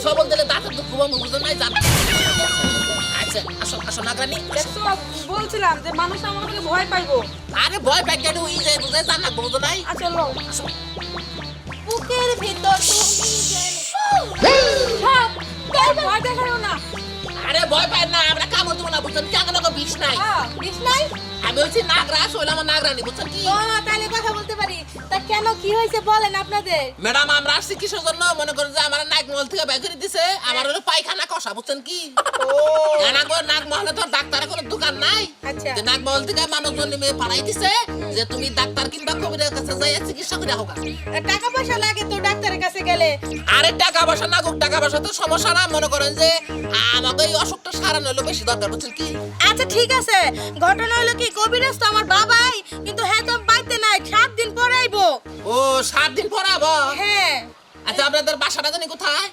সবল দিলে দাঁতের তো ঘুমাবো বুঝেন নাই জান। আচ্ছা আসো আসো নাগরানি। দেখছো বলছিলাম যে মানুষ আমার থেকে ভয় পাইবো। আরে ভয় পাই কেন ওই যে বুঝে জান না বুঝো নাই। আচ্ছা লো আসো। বুকের ভিতর তুমি হ্যাঁ ভয় দেখাও না। আরে ভয় পাই না আমরা কামড় দেবো না বুঝছেন কি আগে লোক বিষ নাই। হ্যাঁ বিষ নাই। আমি হচ্ছি নাগরাজ হইলাম আমার নাগরানি বুঝছেন কি। ও তাহলে কথা বলতে পারি। তা কেন কি হয়েছে বলেন আপনাদের? ম্যাডাম আমরা আসছি কিসের জন্য মনে করেন যে আমার নাগমহল থেকে বের করে দিছে আমার হলো পায়খানা কষা বুঝছেন কি। নাগমহলে তো ডাক্তারের কোনো দোকান নাই। আচ্ছা। যে নাগমহল থেকে মানুষজন নেমে পাঠাই দিছে যে তুমি ডাক্তার কিংবা কবিরের কাছে যাই চিকিৎসা করে হোক। টাকা পয়সা লাগে তো ডাক্তারের কাছে গেলে। আরে টাকা পয়সা নাগুক টাকা পয়সা তো সমস্যা না মনে করেন যে আমাকে এই অসুখটা সারানো হলো বেশি দরকার বুঝছেন কি। আচ্ছা ঠিক আছে, ঘটনা হলো কি কবিরাজ তো আমার বাবাই, কিন্তু হ্যাঁ তো বাইতে নাই, 7 দিন পরে আইবো। ও 7 দিন পর আবার। হ্যাঁ আচ্ছা আপনাদের বাসাটা জানি কোথায়?